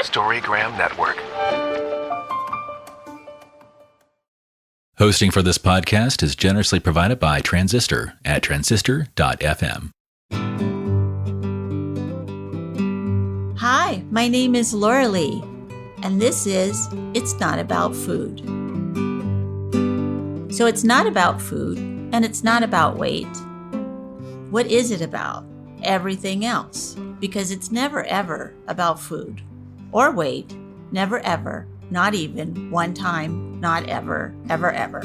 Storygram Network. Hosting for this podcast is generously provided by Transistor at transistor.fm. Hi, my name is Laurelee, and this is It's Not About Food. So it's not about food, and it's not about weight. What is it about? Everything else, because it's never ever about food or weight, never ever, not even one time, not ever, ever, ever.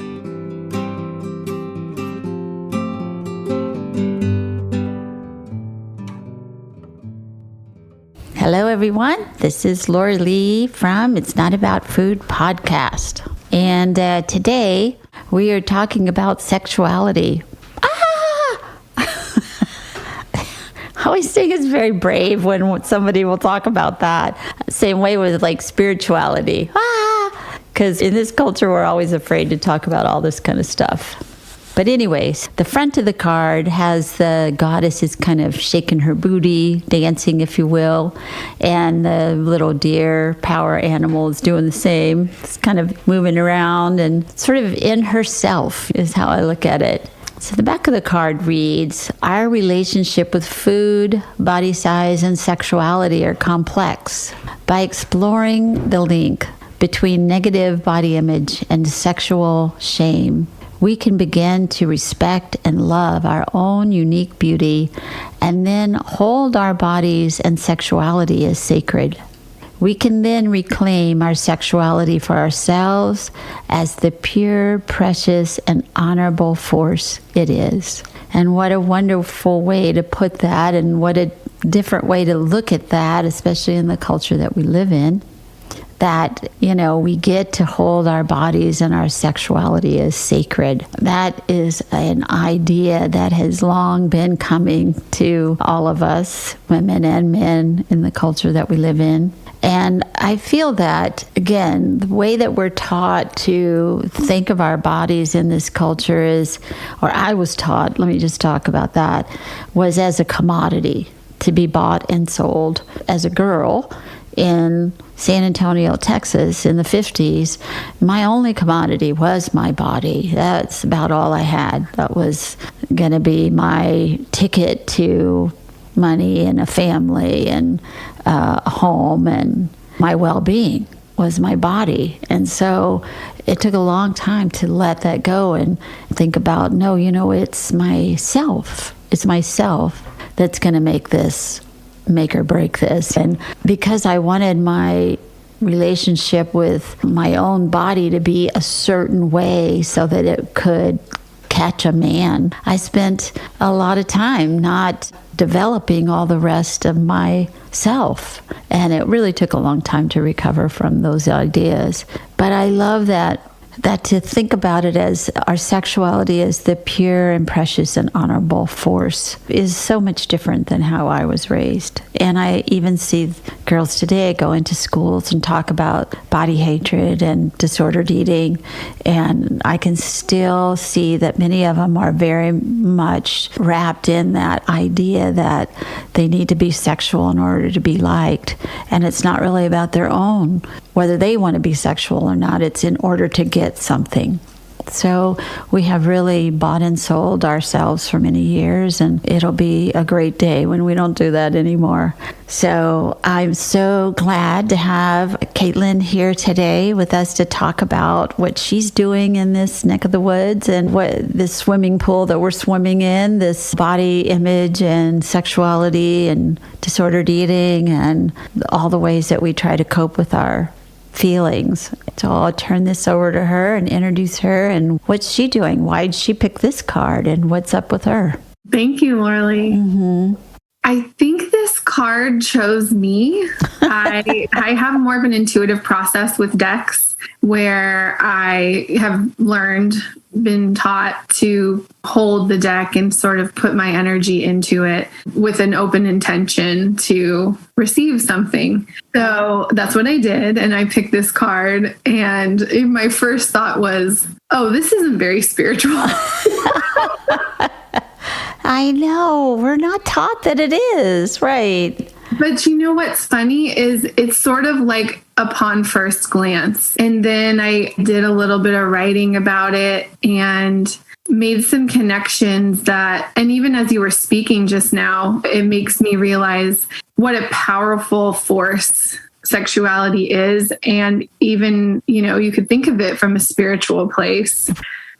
Hello, everyone. This is Laurelee from It's Not About Food podcast. And today we are talking about sexuality. I always think it's very brave when somebody will talk about that. Same way with like spirituality. Because in this culture, we're always afraid to talk about all this kind of stuff. But anyways, the front of the card has the goddess is kind of shaking her booty, dancing, if you will. And the little deer power animal is doing the same. It's kind of moving around and sort of in herself is how I look at it. So the back of the card reads, our relationship with food, body size, and sexuality are complex. By exploring the link between negative body image and sexual shame, we can begin to respect and love our own unique beauty and then hold our bodies and sexuality as sacred. We can then reclaim our sexuality for ourselves as the pure, precious, and honorable force it is. And what a wonderful way to put that, and what a different way to look at that, especially in the culture that we live in. That, we get to hold our bodies and our sexuality as sacred. That is an idea that has long been coming to all of us, women and men, in the culture that we live in. And I feel that, again, the way that we're taught to think of our bodies in this culture is, or I was taught, let me just talk about that, was as a commodity to be bought and sold. As a girl in San Antonio, Texas in the 50s, my only commodity was my body. That's about all I had. That was going to be my ticket to money and a family and a home, and my well-being was my body. And so it took a long time to let that go and think about, no, it's myself. It's myself that's going to make or break this. And because I wanted my relationship with my own body to be a certain way so that it could catch a man, I spent a lot of time not developing all the rest of myself. And it really took a long time to recover from those ideas. But I love that to think about it as our sexuality as the pure and precious and honorable force is so much different than how I was raised. And I even see girls today go into schools and talk about body hatred and disordered eating. And I can still see that many of them are very much wrapped in that idea that they need to be sexual in order to be liked. And it's not really about their own, whether they want to be sexual or not. It's in order to get something. So we have really bought and sold ourselves for many years, and it'll be a great day when we don't do that anymore. So I'm so glad to have Kaitlin here today with us to talk about what she's doing in this neck of the woods and what this swimming pool that we're swimming in, this body image and sexuality and disordered eating and all the ways that we try to cope with our feelings. So I'll turn this over to her and introduce her and what's she doing? Why did she pick this card and what's up with her? Thank you, Laurelee. Mm-hmm. I think this card chose me. I have more of an intuitive process with decks where I have been taught to hold the deck and sort of put my energy into it with an open intention to receive something. So that's what I did. And I picked this card. And my first thought was, oh, this isn't very spiritual. I know. We're not taught that it is, right? But you know what's funny is it's sort of like upon first glance. And then I did a little bit of writing about it and made some connections that, and even as you were speaking just now, it makes me realize what a powerful force sexuality is. And even, you could think of it from a spiritual place.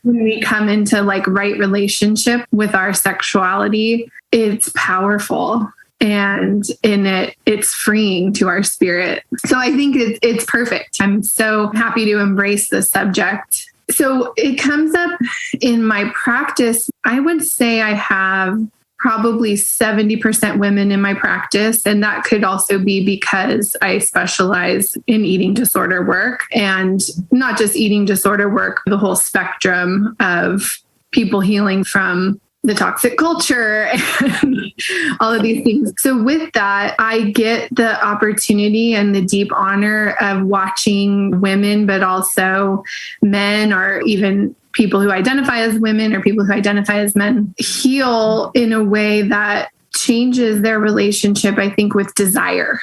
When we come into like right relationship with our sexuality, it's powerful. And in it's freeing to our spirit. So I think it's perfect. I'm so happy to embrace this subject. So it comes up in my practice. I would say I have probably 70% women in my practice. And that could also be because I specialize in eating disorder work, and not just eating disorder work, the whole spectrum of people healing from the toxic culture and all of these things. So with that, I get the opportunity and the deep honor of watching women, but also men, or even people who identify as women or people who identify as men, heal in a way that changes their relationship, I think, with desire.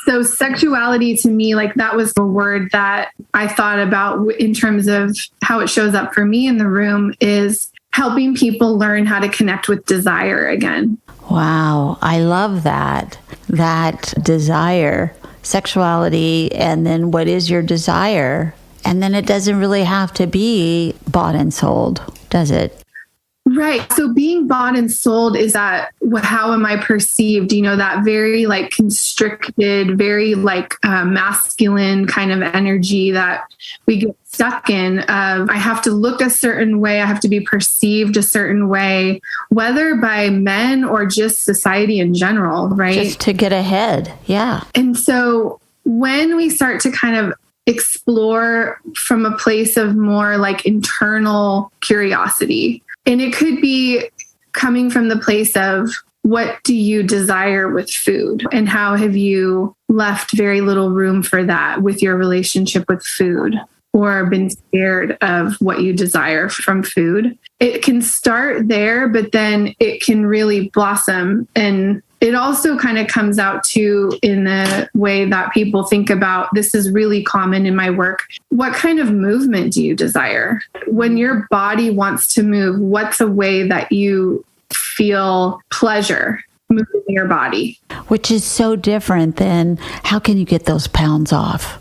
So sexuality to me, like that was the word that I thought about in terms of how it shows up for me in the room, is helping people learn how to connect with desire again. Wow. I love that. That desire, sexuality, and then what is your desire? And then it doesn't really have to be bought and sold, does it? Right. So being bought and sold is that, how am I perceived? That very like constricted, very like masculine kind of energy that we get stuck in. I have to look a certain way. I have to be perceived a certain way, whether by men or just society in general, right? Just to get ahead. Yeah. And so when we start to kind of explore from a place of more like internal curiosity, and it could be coming from the place of, what do you desire with food? And how have you left very little room for that with your relationship with food, or been scared of what you desire from food? It can start there, but then it can really blossom. And it also kind of comes out too in the way that people think about, this is really common in my work. What kind of movement do you desire? When your body wants to move, what's a way that you feel pleasure moving your body? Which is so different than, how can you get those pounds off?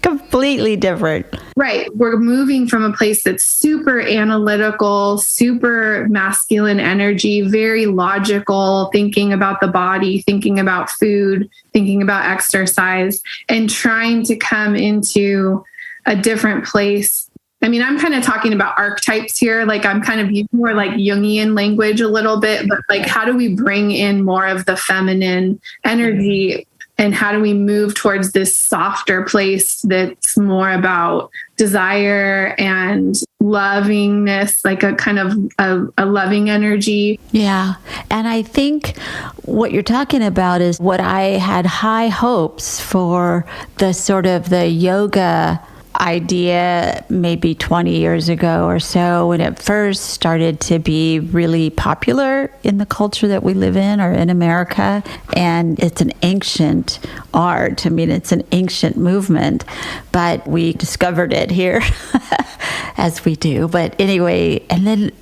Completely different. Right. We're moving from a place that's super analytical, super masculine energy, very logical, thinking about the body, thinking about food, thinking about exercise, and trying to come into a different place. I mean, I'm kind of talking about archetypes here. Like I'm kind of using more like Jungian language a little bit, but like, how do we bring in more of the feminine energy? And how do we move towards this softer place that's more about desire and lovingness, like a kind of a loving energy? Yeah. And I think what you're talking about is what I had high hopes for, the sort of the yoga idea maybe 20 years ago or so, when it first started to be really popular in the culture that we live in, or in America. And it's an ancient art. I mean, it's an ancient movement, but we discovered it here as we do. But anyway,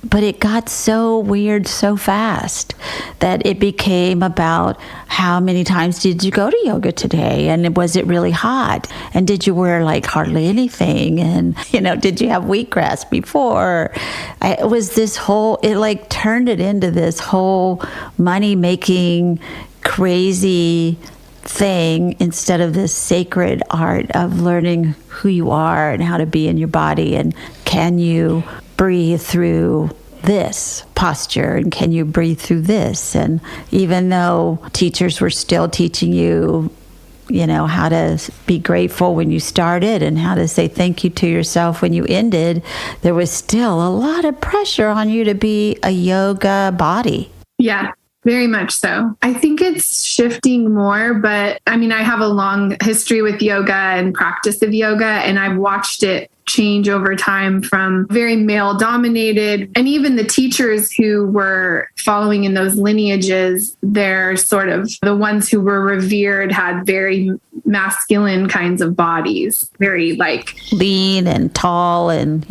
but it got so weird so fast that it became about, how many times did you go to yoga today? And was it really hot? And did you wear like hardly anything? And, did you have wheatgrass before? It was this whole, it like turned it into this whole money-making, crazy thing, instead of this sacred art of learning who you are and how to be in your body. And can you breathe through this posture, and can you breathe through this? And even though teachers were still teaching you, how to be grateful when you started and how to say thank you to yourself when you ended, there was still a lot of pressure on you to be a yoga body. Yeah. Very much so. I think it's shifting more, but I mean, I have a long history with yoga and practice of yoga, and I've watched it change over time from very male dominated. And even the teachers who were following in those lineages, they're sort of the ones who were revered had very masculine kinds of bodies, very like lean and tall and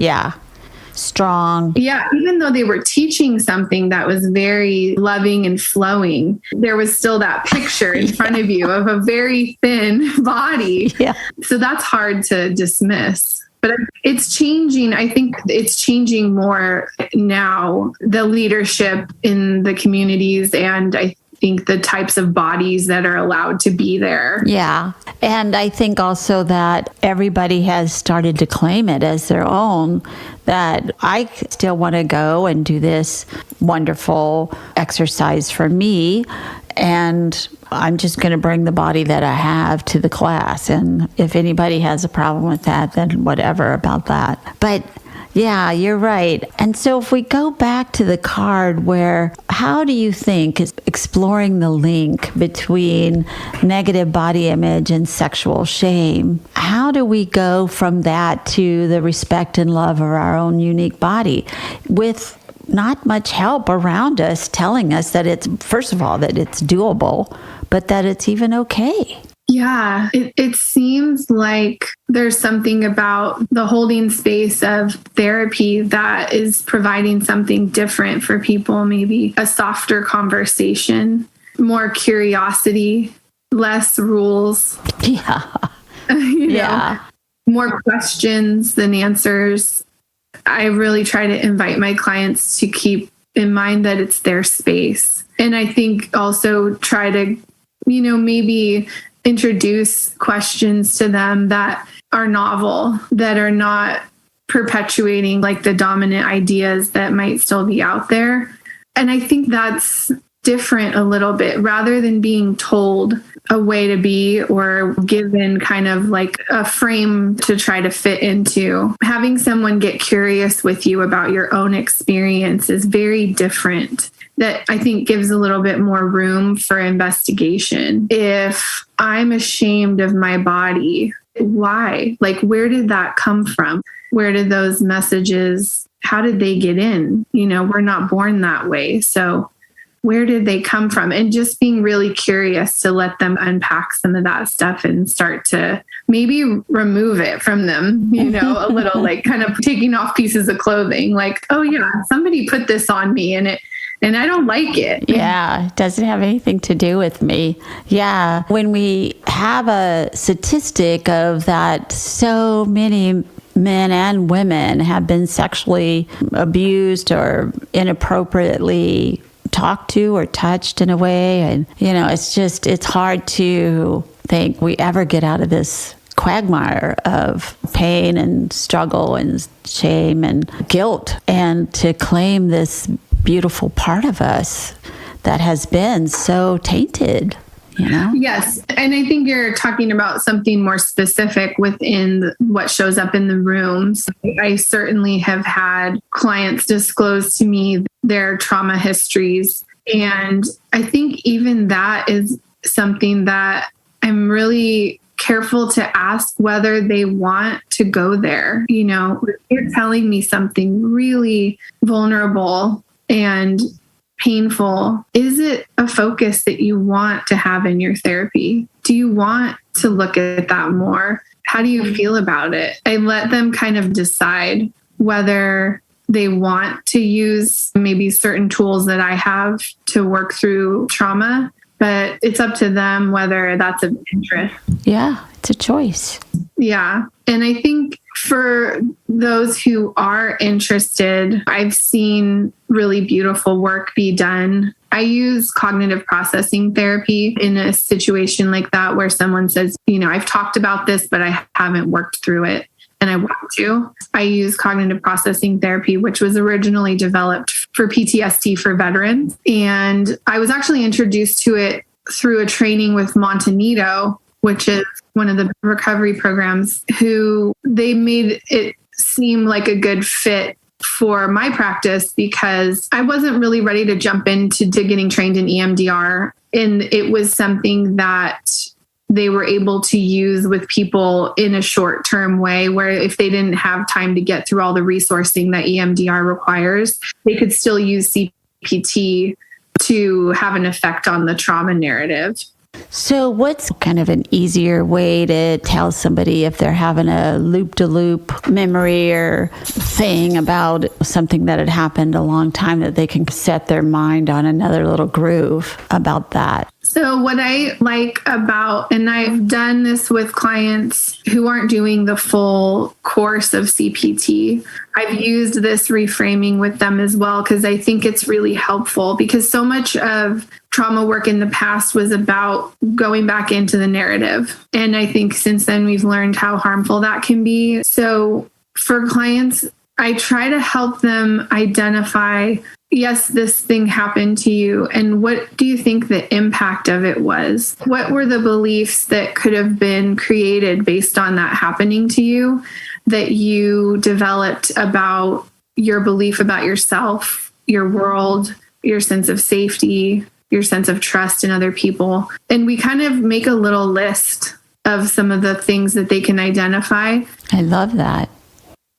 strong. Yeah, even though they were teaching something that was very loving and flowing, there was still that picture in front of you of a very thin body. Yeah. So that's hard to dismiss. But it's changing. I think it's changing more now, the leadership in the communities, and I think the types of bodies that are allowed to be there. Yeah. And I think also that everybody has started to claim it as their own, that I still want to go and do this wonderful exercise for me. And I'm just going to bring the body that I have to the class. And if anybody has a problem with that, then whatever about that. But yeah, you're right. And so if we go back to the card, how do you think is exploring the link between negative body image and sexual shame? How do we go from that to the respect and love of our own unique body with not much help around us telling us that it's, first of all, that it's doable, but that it's even okay? Yeah, it seems like there's something about the holding space of therapy that is providing something different for people, maybe a softer conversation, more curiosity, less rules. Yeah. Yeah. More questions than answers. I really try to invite my clients to keep in mind that it's their space. And I think also try to, maybe introduce questions to them that are novel, that are not perpetuating like the dominant ideas that might still be out there. And I think that's different a little bit, rather than being told a way to be or given kind of like a frame to try to fit into. Having someone get curious with you about your own experience is very different. That I think gives a little bit more room for investigation. If I'm ashamed of my body, why? Like, where did that come from? Where did those messages, how did they get in? We're not born that way. So where did they come from? And just being really curious to let them unpack some of that stuff and start to maybe remove it from them, a little like kind of taking off pieces of clothing, like, oh yeah, somebody put this on me and I don't like it. Yeah, it doesn't have anything to do with me. Yeah, when we have a statistic of that, so many men and women have been sexually abused or inappropriately talked to or touched in a way. And, it's hard to think we ever get out of this quagmire of pain and struggle and shame and guilt, and to claim this beautiful part of us that has been so tainted, Yes. And I think you're talking about something more specific within what shows up in the rooms. I certainly have had clients disclose to me their trauma histories. And I think even that is something that I'm really careful to ask whether they want to go there. You're telling me something really vulnerable and painful. Is it a focus that you want to have in your therapy? Do you want to look at that more? How do you feel about it? I let them kind of decide whether they want to use maybe certain tools that I have to work through trauma, but it's up to them whether that's of interest. Yeah, it's a choice. Yeah. And I think for those who are interested, I've seen really beautiful work be done. I use cognitive processing therapy in a situation like that where someone says, I've talked about this, but I haven't worked through it and I want to. I use cognitive processing therapy, which was originally developed for PTSD for veterans. And I was actually introduced to it through a training with Montanito, which is one of the recovery programs, who they made it seem like a good fit for my practice because I wasn't really ready to jump into getting trained in EMDR. And it was something that they were able to use with people in a short-term way, where if they didn't have time to get through all the resourcing that EMDR requires, they could still use CPT to have an effect on the trauma narrative. So what's kind of an easier way to tell somebody if they're having a loop-de-loop memory or thing about something that had happened a long time, that they can set their mind on another little groove about that? So what I like about, and I've done this with clients who aren't doing the full course of CPT, I've used this reframing with them as well, because I think it's really helpful, because so much of trauma work in the past was about going back into the narrative. And I think since then we've learned how harmful that can be. So for clients, I try to help them identify, yes, this thing happened to you. And what do you think the impact of it was? What were the beliefs that could have been created based on that happening to you, that you developed about your belief about yourself, your world, your sense of safety, your sense of trust in other people? And we kind of make a little list of some of the things that they can identify. I love that.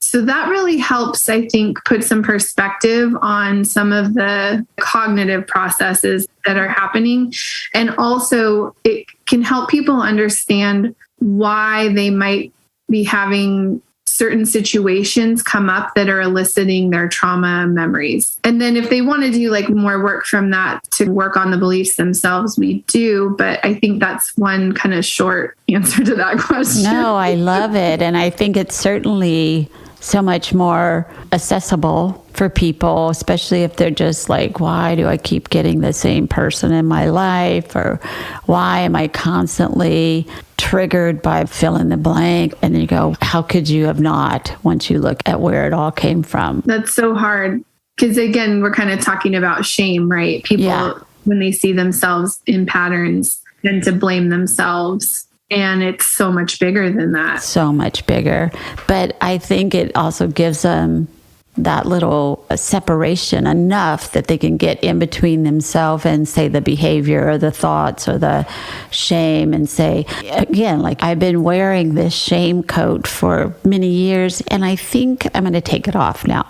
So that really helps, I think, put some perspective on some of the cognitive processes that are happening. And also it can help people understand why they might be having certain situations come up that are eliciting their trauma memories. And then if they want to do like more work from that to work on the beliefs themselves, we do. But I think that's one kind of short answer to that question. No, I love it. And I think it's certainly so much more accessible for people, especially if they're just like, why do I keep getting the same person in my life? Or why am I constantly triggered by fill in the blank? And then you go, how could you have not, once you look at where it all came from? That's so hard. Because again, we're kind of talking about shame, right? People, when they see themselves in patterns, tend to blame themselves. And it's so much bigger than that. So much bigger. But I think it also gives them that little separation enough that they can get in between themselves and say the behavior or the thoughts or the shame, and say, again, like, I've been wearing this shame coat for many years and I think I'm going to take it off now.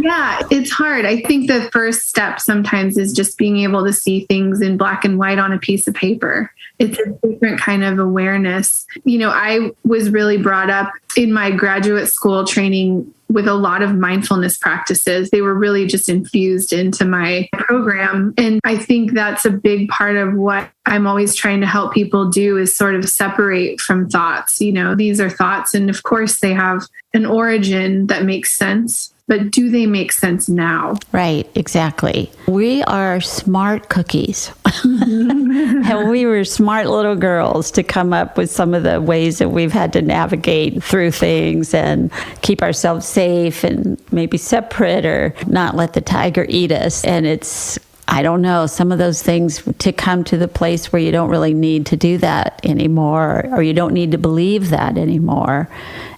Yeah, it's hard. I think the first step sometimes is just being able to see things in black and white on a piece of paper. It's a different kind of awareness. You know, I was really brought up in my graduate school training with a lot of mindfulness practices. They were really just infused into my program. And I think that's a big part of what I'm always trying to help people do, is sort of separate from thoughts. You know, these are thoughts, and of course they have an origin that makes sense. But do they make sense now? Right, exactly. We are smart cookies. And we were smart little girls to come up with some of the ways that we've had to navigate through things and keep ourselves safe and maybe separate, or not let the tiger eat us. And it's, I don't know, some of those things, to come to the place where you don't really need to do that anymore, or you don't need to believe that anymore.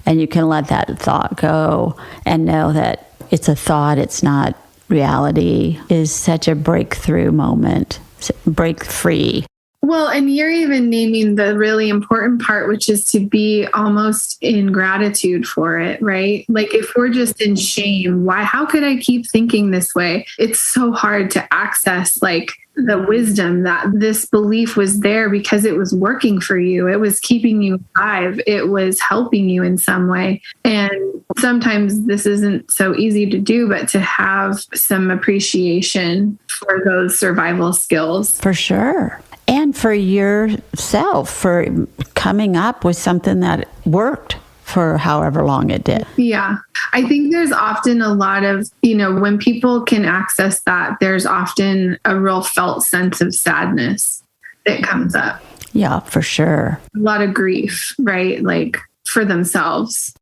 And you can let that thought go and know that it's a thought, it's not reality, is such a breakthrough moment, break free. Well, and you're even naming the really important part, which is to be almost in gratitude for it, right? Like, if we're just in shame, how could I keep thinking this way? It's so hard to access, like, the wisdom that this belief was there because it was working for you. It was keeping you alive. It was helping you in some way. And sometimes this isn't so easy to do, but to have some appreciation for those survival skills. For sure. And for yourself, for coming up with something that worked for however long it did. Yeah. I think there's often a lot of, when people can access that, there's often a real felt sense of sadness that comes up. Yeah, for sure. A lot of grief, right? Like, for themselves.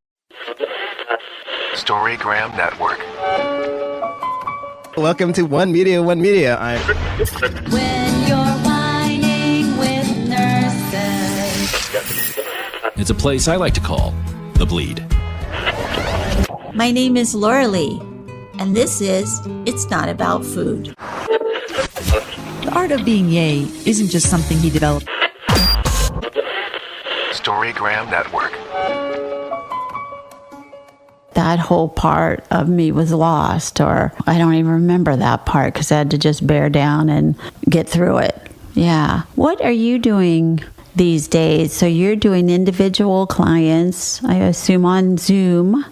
Storygram Network. Welcome to One Media, One Media. When you're whining with nurses. It's a place I like to call The Bleed. My name is Laurelee, and this is It's Not About Food. The art of being yay isn't just something he developed. Storygram Network. That whole part of me was lost, or I don't even remember that part because I had to just bear down and get through it. Yeah. What are you doing these days? So you're doing individual clients, I assume on Zoom.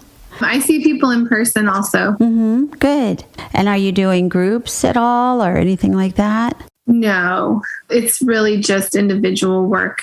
I see people in person also. Mm-hmm. Good. And are you doing groups at all or anything like that? No, it's really just individual work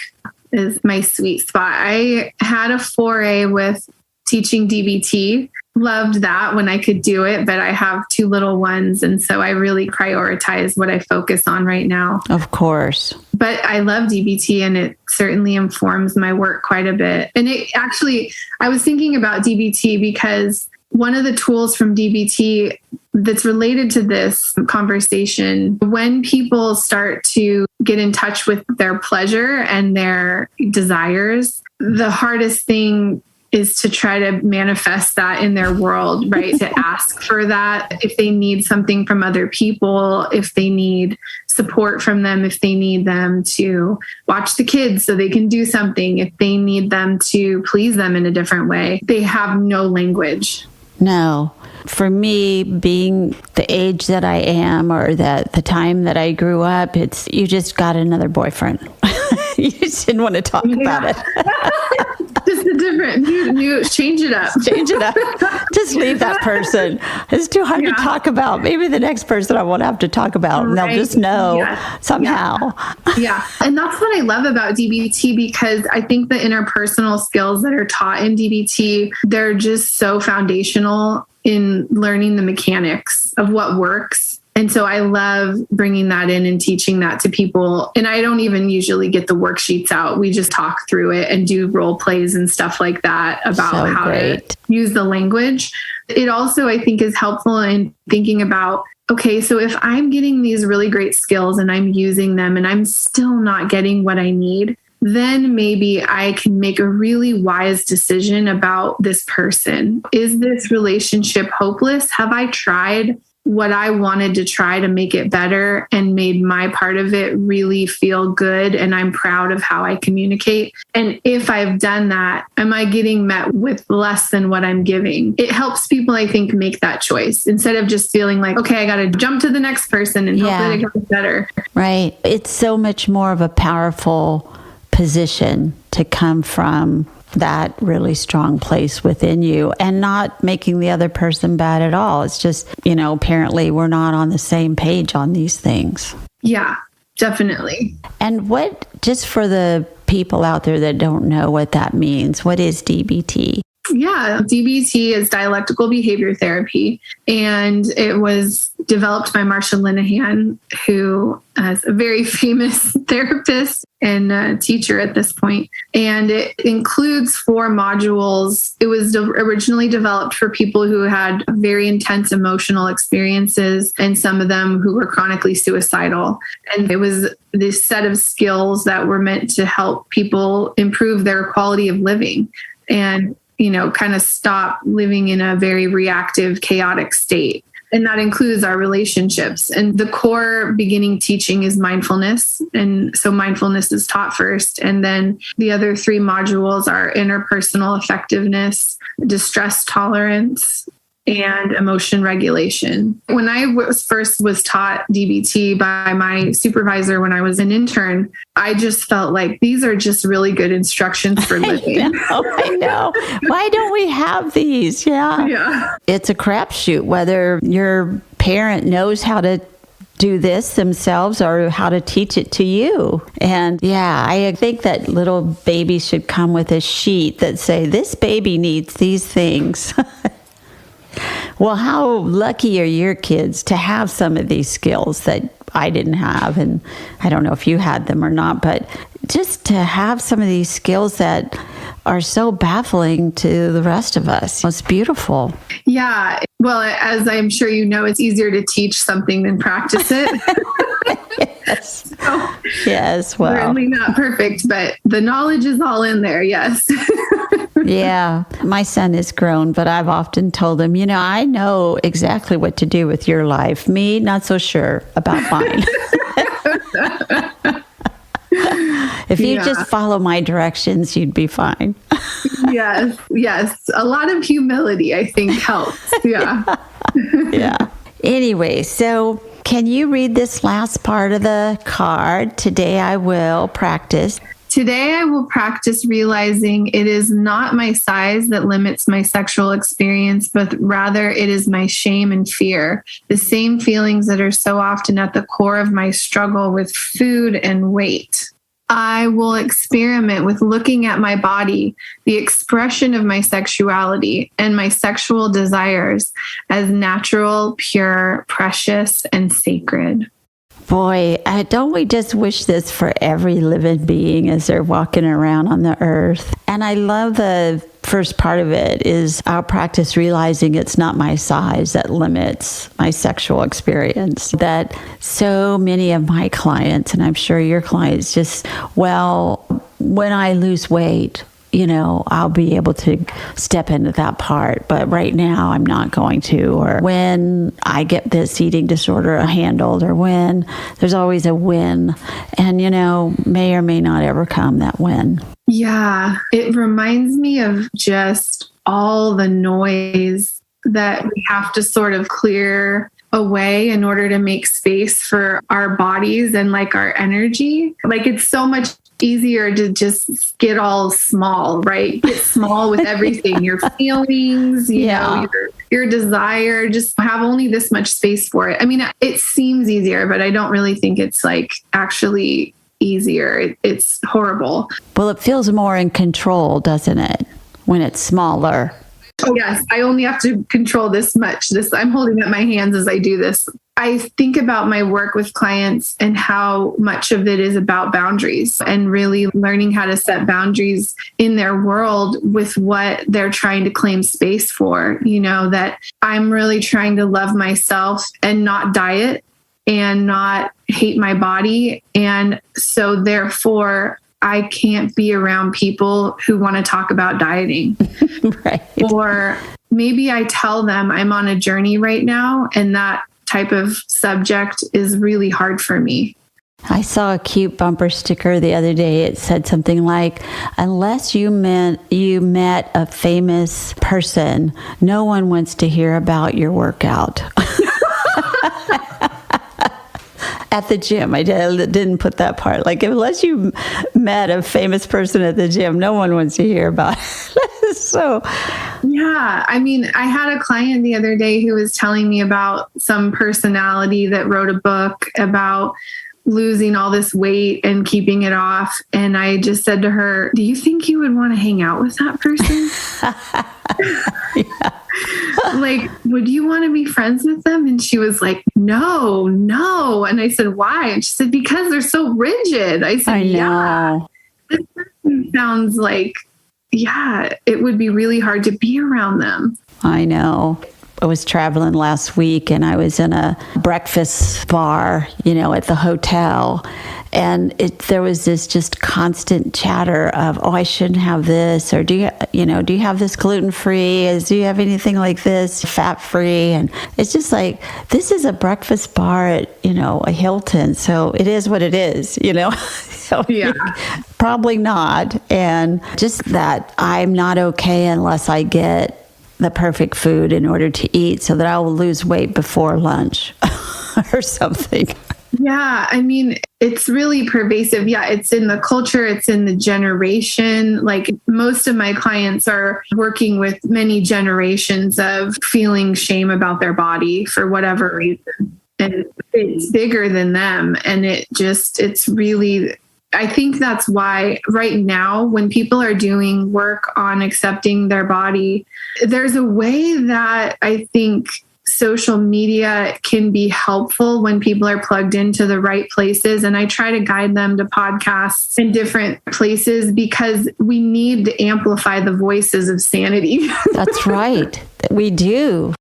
is my sweet spot. I had a foray with teaching DBT. Loved that when I could do it, but I have 2 little ones. And so I really prioritize what I focus on right now. Of course. But I love DBT and it certainly informs my work quite a bit. And it actually, I was thinking about DBT because one of the tools from DBT that's related to this conversation, when people start to get in touch with their pleasure and their desires, the hardest thing is to try to manifest that in their world, right? To ask for that. If they need something from other people, if they need support from them, if they need them to watch the kids so they can do something, if they need them to please them in a different way, they have no language. No. For me, being the age that I am or the time that I grew up, it's you just got another boyfriend. You just didn't want to talk about it. Just a different, new, change it up. Change it up. Just leave that person. It's too hard to talk about. Maybe the next person I won't have to talk about. And they'll just know somehow. Yeah. And that's what I love about DBT, because I think the interpersonal skills that are taught in DBT, they're just so foundational in learning the mechanics of what works. And so I love bringing that in and teaching that to people. And I don't even usually get the worksheets out. We just talk through it and do role plays and stuff like that about how to use the language. It also, I think, is helpful in thinking about, okay, so if I'm getting these really great skills and I'm using them and I'm still not getting what I need, then maybe I can make a really wise decision about this person. Is this relationship hopeless? Have I tried what I wanted to try to make it better and made my part of it really feel good? And I'm proud of how I communicate. And if I've done that, am I getting met with less than what I'm giving? It helps people, I think, make that choice instead of just feeling like, okay, I got to jump to the next person and hope that it gets better. Right. It's so much more of a powerful position to come from that really strong place within you and not making the other person bad at all. It's just, apparently we're not on the same page on these things. Yeah, definitely. And what, just for the people out there that don't know what that means, what is DBT? Yeah, DBT is dialectical behavior therapy, and it was developed by Marsha Linehan, who is a very famous therapist and teacher at this point. And it includes 4 modules. It was originally developed for people who had very intense emotional experiences, and some of them who were chronically suicidal. And it was this set of skills that were meant to help people improve their quality of living and kind of stop living in a very reactive, chaotic state. And that includes our relationships. And the core beginning teaching is mindfulness. And so mindfulness is taught first. And then the other 3 modules are interpersonal effectiveness, distress tolerance, and emotion regulation. When I first was taught DBT by my supervisor when I was an intern, I just felt like these are just really good instructions for living. I know. Why don't we have these? Yeah. It's a crapshoot whether your parent knows how to do this themselves or how to teach it to you. And I think that little babies should come with a sheet that say, this baby needs these things. Well, how lucky are your kids to have some of these skills that I didn't have? And I don't know if you had them or not, but just to have some of these skills that are so baffling to the rest of us. It's beautiful. Yeah. Well, as I'm sure you know, it's easier to teach something than practice it. Yes. Yes. Well, certainly not perfect, but the knowledge is all in there. Yes. Yeah. My son is grown, but I've often told him, I know exactly what to do with your life. Me, not so sure about mine. If you just follow my directions, you'd be fine. Yes. A lot of humility, I think, helps. Yeah. Yeah. Anyway, so can you read this last part of the card? Today I will practice. Today I will practice realizing it is not my size that limits my sexual experience, but rather it is my shame and fear, the same feelings that are so often at the core of my struggle with food and weight. I will experiment with looking at my body, the expression of my sexuality, and my sexual desires as natural, pure, precious, and sacred. Boy, don't we just wish this for every living being as they're walking around on the earth? And I love the first part of it is I'll practice realizing it's not my size that limits my sexual experience. That so many of my clients, and I'm sure your clients, just, when I lose weight, I'll be able to step into that part. But right now, I'm not going to. Or when I get this eating disorder handled, or when there's always a when. And, may or may not ever come that when. Yeah, it reminds me of just all the noise that we have to sort of clear away in order to make space for our bodies and like our energy. Like it's so much easier to just get all small, right? Get small with everything, your feelings, you know, your desire, just have only this much space for it. I mean, it seems easier, but I don't really think it's like actually easier. It's horrible. Well, it feels more in control, doesn't it? When it's smaller. Oh, yes. I only have to control this much. I'm holding up my hands as I do this. I think about my work with clients and how much of it is about boundaries and really learning how to set boundaries in their world with what they're trying to claim space for. That I'm really trying to love myself and not diet and not hate my body. And so therefore, I can't be around people who want to talk about dieting. Right. Or maybe I tell them I'm on a journey right now, and that type of subject is really hard for me. I saw a cute bumper sticker the other day. It said something like, unless you met a famous person, no one wants to hear about your workout. At the gym. I didn't put that part. Like, unless you met a famous person at the gym, no one wants to hear about it. So, yeah. I mean, I had a client the other day who was telling me about some personality that wrote a book about losing all this weight and keeping it off. And I just said to her, do you think you would want to hang out with that person? Yeah. Like, would you want to be friends with them? And she was like, no. And I said, why? And she said, because they're so rigid. I said, yeah. This person sounds like, it would be really hard to be around them. I know. I was traveling last week and I was in a breakfast bar, at the hotel. And there was this just constant chatter of, oh, I shouldn't have this. Or do you have this gluten-free? Do you have anything like this, fat-free? And it's just like, this is a breakfast bar at, a Hilton. So it is what it is, So probably not. And just that I'm not okay unless I get the perfect food in order to eat so that I will lose weight before lunch or something. Yeah, I mean, it's really pervasive. Yeah, it's in the culture, it's in the generation. Like most of my clients are working with many generations of feeling shame about their body for whatever reason. And it's bigger than them. And it's really, I think that's why right now, when people are doing work on accepting their body, there's a way that I think social media can be helpful when people are plugged into the right places. And I try to guide them to podcasts in different places because we need to amplify the voices of sanity. That's right. We do.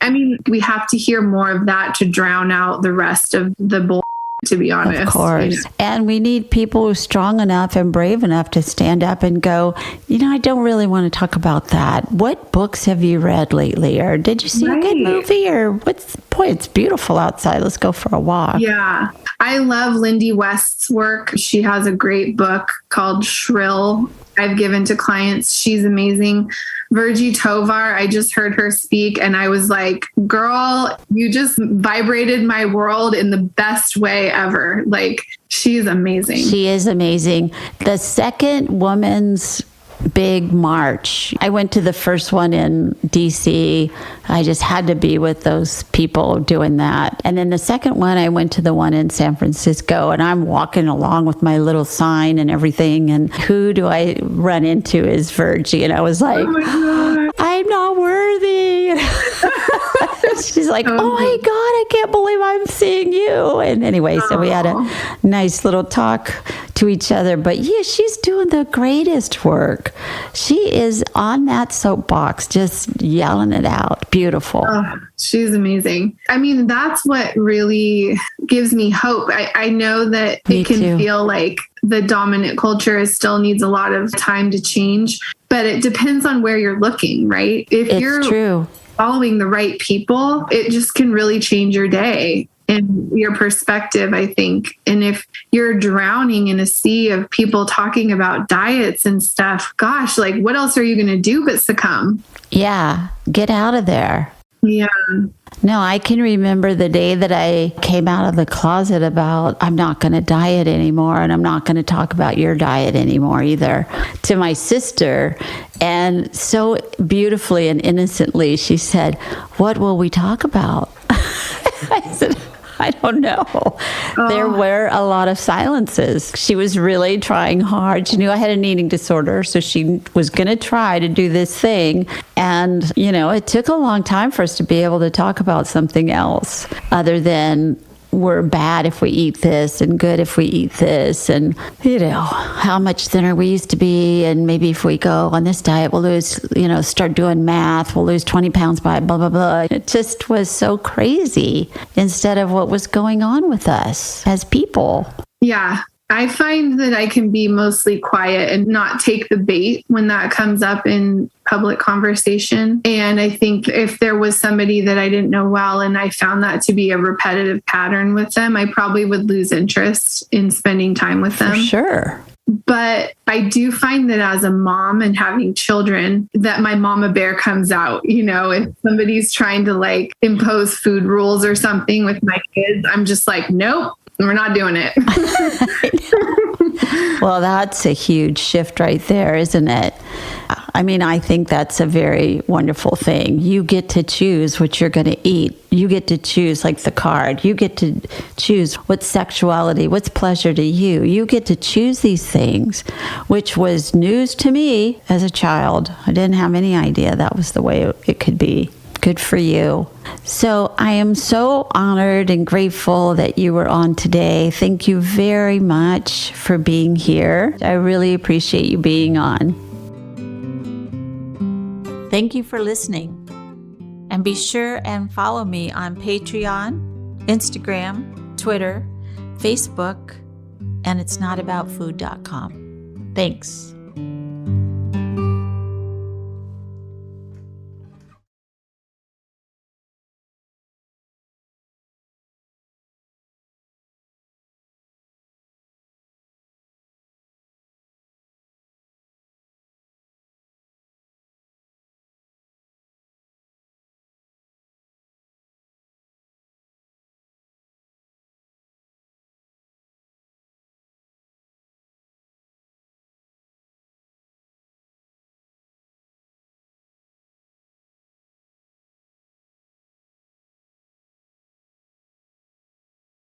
I mean, we have to hear more of that to drown out the rest of the bull to be honest. Of course. And we need people who are strong enough and brave enough to stand up and go, I don't really want to talk about that. What books have you read lately? Or did you see a good movie? Or boy, it's beautiful outside. Let's go for a walk. Yeah. I love Lindy West's work. She has a great book called Shrill I've given to clients. She's amazing. Virgie Tovar, I just heard her speak and I was like, girl, you just vibrated my world in the best way ever. Like, she's amazing. She is amazing. The second woman's big march, I went to the first one in DC. I just had to be with those people doing that. And then the second one, I went to the one in San Francisco, and I'm walking along with my little sign and everything. And who do I run into is Virgie. And I was like, I'm not worthy. She's like, oh my God, I can't believe I'm seeing you. And anyway, so we had a nice little talk to each other. But yeah, she's doing the greatest work. She is on that soapbox, just yelling it out. Beautiful. Oh, she's amazing. I mean, that's what really gives me hope. I know that it can feel like the dominant culture still needs a lot of time to change, but it depends on where you're looking, right? If you're following the right people, it just can really change your day and your perspective, I think. And if you're drowning in a sea of people talking about diets and stuff, gosh, like what else are you going to do but succumb? Yeah, get out of there. Yeah. No, I can remember the day that I came out of the closet about I'm not going to diet anymore, and I'm not going to talk about your diet anymore either, to my sister. And so beautifully and innocently, she said, what will we talk about? I said, I don't know. There were a lot of silences. She was really trying hard. She knew I had an eating disorder, so she was going to try to do this thing. And, it took a long time for us to be able to talk about something else other than we're bad if we eat this and good if we eat this, and how much thinner we used to be, and maybe if we go on this diet we'll lose, start doing math, we'll lose 20 pounds by blah blah blah. It just was so crazy instead of what was going on with us as people. Yeah, I find that I can be mostly quiet and not take the bait when that comes up in public conversation. And I think if there was somebody that I didn't know well and I found that to be a repetitive pattern with them, I probably would lose interest in spending time with them. For sure. But I do find that as a mom and having children, that my mama bear comes out. If somebody's trying to impose food rules or something with my kids, I'm just like, nope. We're not doing it. Well, that's a huge shift right there, isn't it? I mean, I think that's a very wonderful thing. You get to choose what you're going to eat. You get to choose, like the card. You get to choose what's sexuality, what's pleasure to you. You get to choose these things, which was news to me as a child. I didn't have any idea that was the way it could be. Good for you. So I am so honored and grateful that you were on today. Thank you very much for being here. I really appreciate you being on. Thank you for listening. And be sure and follow me on Patreon, Instagram, Twitter, Facebook, and itsnotaboutfood.com. Thanks.